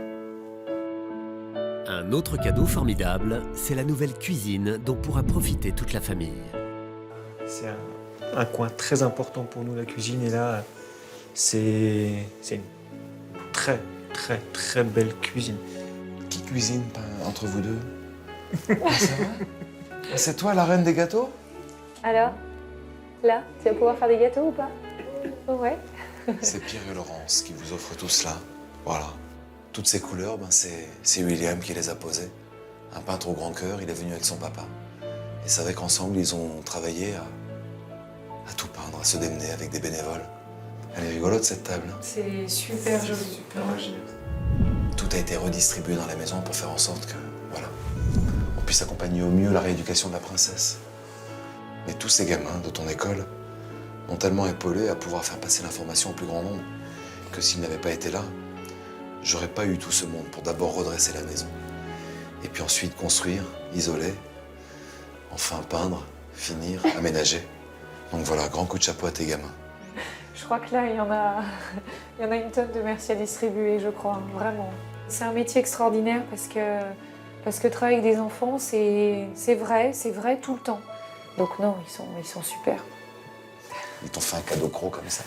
Speaker 1: Un autre cadeau formidable, c'est la nouvelle cuisine dont pourra profiter toute la famille.
Speaker 2: C'est un coin très important pour nous, la cuisine. Et là, c'est une très, très, très belle cuisine.
Speaker 23: Qui cuisine entre vous deux? Ah, c'est vrai? C'est toi la reine des gâteaux?
Speaker 5: Alors, là, tu vas pouvoir faire des gâteaux ou pas? Ouais.
Speaker 23: C'est Pierre et Laurence qui vous offrent tout cela. Voilà. Toutes ces couleurs, c'est William qui les a posées. Un peintre au grand cœur, il est venu avec son papa. Et c'est vrai qu'ensemble, ils ont travaillé à tout peindre, à se démener avec des bénévoles. Elle est rigolote, cette table.
Speaker 5: C'est super joli. Super joli.
Speaker 23: Tout a été redistribué dans la maison pour faire en sorte que, voilà, on puisse accompagner au mieux la rééducation de la princesse. Mais tous ces gamins de ton école m'ont tellement épaulé à pouvoir faire passer l'information au plus grand nombre que s'ils n'avaient pas été là, j'aurais pas eu tout ce monde pour d'abord redresser la maison. Et puis ensuite construire, isoler, enfin peindre, finir, aménager. Donc voilà, grand coup de chapeau à tes gamins.
Speaker 5: Je crois que là, il y en a une tonne de merci à distribuer, je crois, vraiment. C'est un métier extraordinaire parce que travailler avec des enfants, c'est vrai tout le temps. Donc non, ils sont super.
Speaker 23: Ils t'ont fait un cadeau gros comme ça?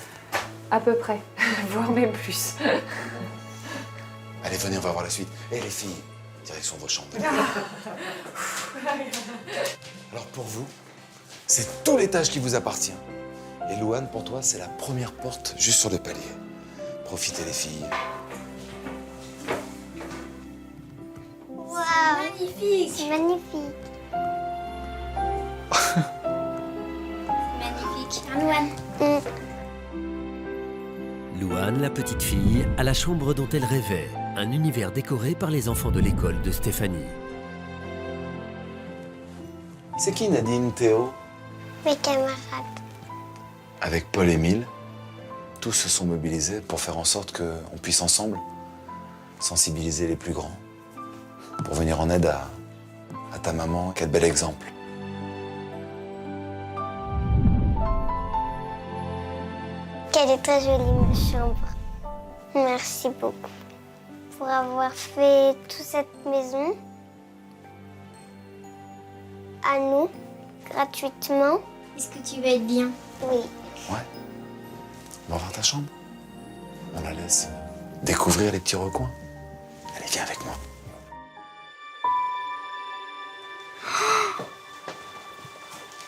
Speaker 5: À peu près, voire même plus.
Speaker 23: Allez, venez, on va voir la suite. Et les filles, direction vos chambres. Alors pour vous, c'est tout l'étage qui vous appartient. Et Louane, pour toi, c'est la première porte juste sur le palier. Profitez les filles.
Speaker 3: Waouh, magnifique. C'est magnifique. Magnifique. Louane.
Speaker 1: Louane, la petite fille, a la chambre dont elle rêvait. Un univers décoré par les enfants de l'école de Stéphanie.
Speaker 23: C'est qui Nadine, Théo?
Speaker 3: Mes camarades.
Speaker 23: Avec Paul et Émile, tous se sont mobilisés pour faire en sorte qu'on puisse ensemble sensibiliser les plus grands. Pour venir en aide à ta maman. Quel bel exemple.
Speaker 3: Quelle est très jolie ma chambre. Merci beaucoup pour avoir fait toute cette maison à nous, gratuitement. Est-ce que tu vas être bien? Oui.
Speaker 23: Ouais. On va voir ta chambre. On la laisse découvrir les petits recoins. Allez, viens avec moi.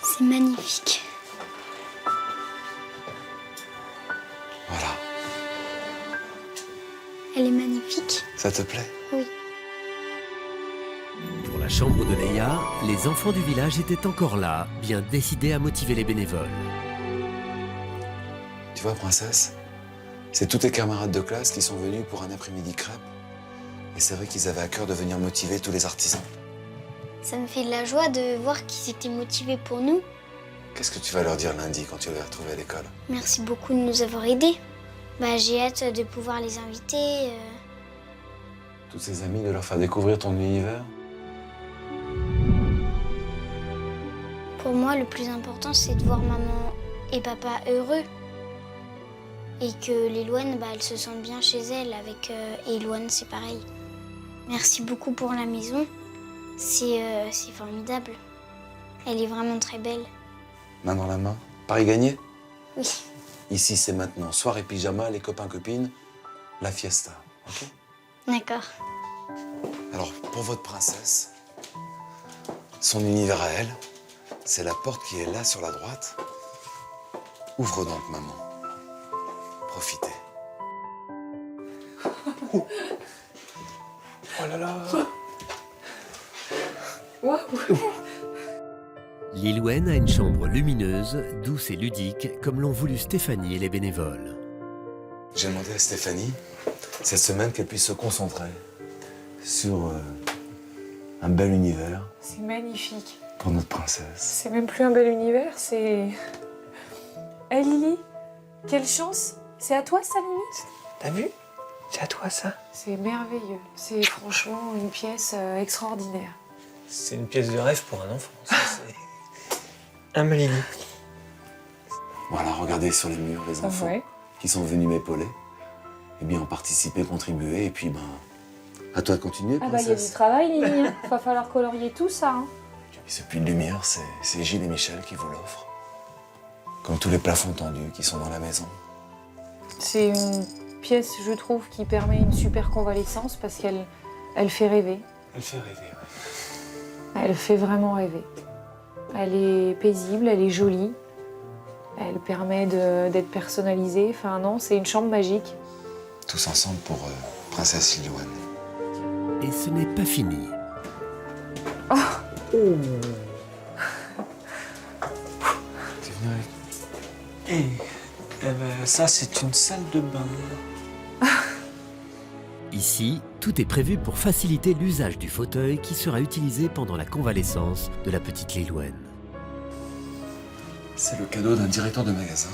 Speaker 3: C'est magnifique.
Speaker 23: Voilà.
Speaker 3: Elle est magnifique.
Speaker 23: Ça te plaît?
Speaker 3: Oui.
Speaker 1: Pour la chambre de Léa, les enfants du village étaient encore là, bien décidés à motiver les bénévoles.
Speaker 23: Tu vois, princesse, c'est tous tes camarades de classe qui sont venus pour un après-midi crêpes. Et c'est vrai qu'ils avaient à cœur de venir motiver tous les artisans.
Speaker 3: Ça me fait de la joie de voir qu'ils étaient motivés pour nous.
Speaker 23: Qu'est-ce que tu vas leur dire lundi quand tu vas les retrouver à l'école?
Speaker 3: Merci beaucoup de nous avoir aidés. J'ai hâte de pouvoir les inviter.
Speaker 23: Tous ces amis, de leur faire découvrir ton univers?
Speaker 3: Pour moi, le plus important, c'est de voir maman et papa heureux. Et que Lilouane, elle se sente bien chez elle. Avec Elouane, c'est pareil. Merci beaucoup pour la maison. C'est formidable. Elle est vraiment très belle.
Speaker 23: Main dans la main. Paris gagné?
Speaker 3: Oui.
Speaker 23: Ici, c'est maintenant soirée pyjama, les copains-copines, la fiesta. Ok?
Speaker 3: D'accord.
Speaker 23: Alors, pour votre princesse, son univers à elle, c'est la porte qui est là sur la droite. Ouvre donc, maman. Profitez.
Speaker 5: Oh là là. Waouh.
Speaker 1: Lilouane a une chambre lumineuse, douce et ludique, comme l'ont voulu Stéphanie et les bénévoles.
Speaker 23: J'ai demandé à Stéphanie, cette semaine, qu'elle puisse se concentrer sur un bel univers.
Speaker 5: C'est magnifique.
Speaker 23: Pour notre princesse.
Speaker 5: C'est même plus un bel univers, c'est... Lily, quelle chance. C'est à toi, ça, Lily?
Speaker 2: T'as vu? C'est à toi ça?
Speaker 5: C'est merveilleux. C'est franchement une pièce extraordinaire.
Speaker 2: C'est une pièce de rêve pour un enfant, ça, c'est... Un Malini.
Speaker 23: Voilà, regardez sur les murs les enfants
Speaker 5: Ouais.
Speaker 23: qui sont venus m'épauler. Eh bien, ont participé, contribué, et puis, ben, à toi de continuer,
Speaker 15: Ah bah, il y a du travail, Lily. Hein. Va falloir colorier tout ça. Hein.
Speaker 23: Et ce puits de lumière, c'est Gilles et Michel qui vous l'offrent. Comme tous les plafonds tendus qui sont dans la maison.
Speaker 5: C'est une pièce, je trouve, qui permet une super convalescence parce qu'elle fait rêver.
Speaker 2: Elle fait rêver, ouais.
Speaker 5: Elle fait vraiment rêver. Elle est paisible, elle est jolie. Elle permet d'être personnalisée. Enfin non, c'est une chambre magique.
Speaker 23: Tous ensemble pour Princesse Liliane.
Speaker 1: Et ce n'est pas fini.
Speaker 5: Oh.
Speaker 23: T'es venu avec...
Speaker 2: Eh ben, ça, c'est une salle de bain.
Speaker 1: Ici, tout est prévu pour faciliter l'usage du fauteuil qui sera utilisé pendant la convalescence de la petite Liliane.
Speaker 23: C'est le cadeau d'un directeur de magasin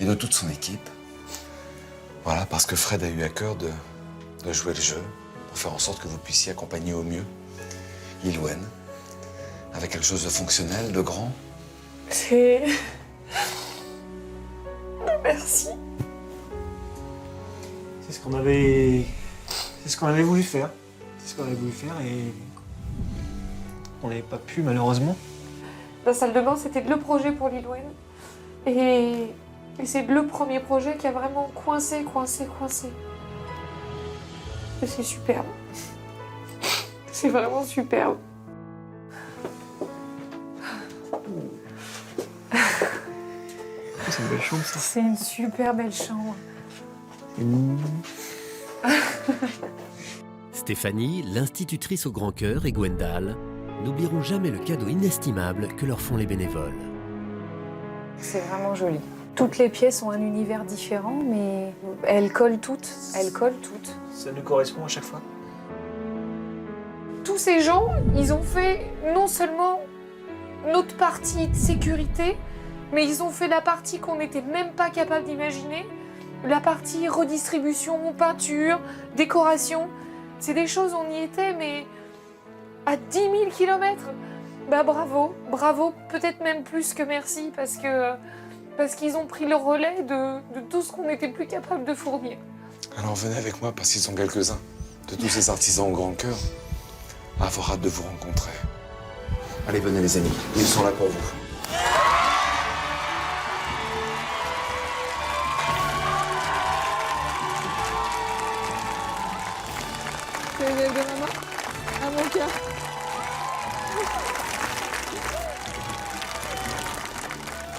Speaker 23: et de toute son équipe. Voilà, parce que Fred a eu à cœur de jouer le jeu pour faire en sorte que vous puissiez accompagner au mieux Liliane avec quelque chose de fonctionnel, de grand.
Speaker 5: C'est... Merci.
Speaker 2: C'est ce qu'on avait voulu faire. C'est ce qu'on avait voulu faire et on n'avait pas pu malheureusement.
Speaker 5: La salle de bain, c'était le projet pour Liliane. Et c'est le premier projet qui a vraiment coincé. Et c'est superbe. C'est vraiment superbe.
Speaker 2: C'est une belle chambre, ça.
Speaker 5: C'est une super belle chambre.
Speaker 1: Stéphanie, l'institutrice au grand cœur, et Gwendal n'oublieront jamais le cadeau inestimable que leur font les bénévoles.
Speaker 5: C'est vraiment joli. Toutes les pièces ont un univers différent, mais elles collent toutes.
Speaker 2: Ça nous correspond à chaque fois.
Speaker 5: Tous ces gens, ils ont fait non seulement notre partie de sécurité, mais ils ont fait la partie qu'on n'était même pas capable d'imaginer, la partie redistribution, peinture, décoration. C'est des choses, on y était, mais à 10 000 kilomètres. Bah bravo, peut-être même plus que merci, parce qu'ils ont pris le relais de tout ce qu'on n'était plus capable de fournir.
Speaker 23: Alors venez avec moi parce qu'ils sont quelques-uns de tous ces artisans au grand cœur à avoir hâte de vous rencontrer. Allez, venez les amis, ils sont là pour vous.
Speaker 5: De maman à mon cœur.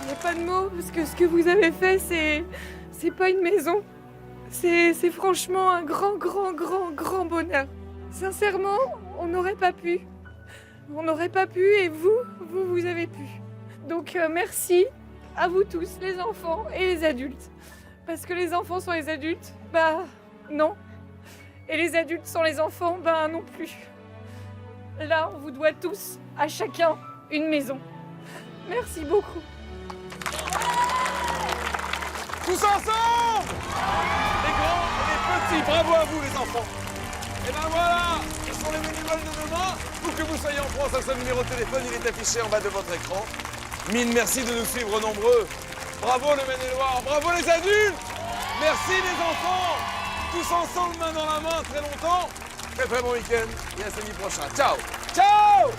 Speaker 5: Il n'y a pas de mots, parce que ce que vous avez fait, c'est pas une maison. C'est franchement un grand bonheur. Sincèrement, on n'aurait pas pu. On n'aurait pas pu et vous avez pu. Donc merci à vous tous, les enfants et les adultes. Parce que les enfants sont les adultes, bah non. Et les adultes sont les enfants, bah non plus. Là, on vous doit tous, à chacun, une maison. Merci beaucoup.
Speaker 8: Tous ensemble! Les grands et les petits, bravo à vous les enfants! Et ben voilà, ce sont les bénévoles de demain. Où que vous soyez en France, à ce numéro de téléphone, il est affiché en bas de votre écran. Mille merci de nous suivre nombreux. Bravo le Maine-et-Loire, bravo les adultes! Merci les enfants! Tous ensemble, main dans la main, très longtemps. Très bon week-end et à samedi prochain. Ciao! Ciao!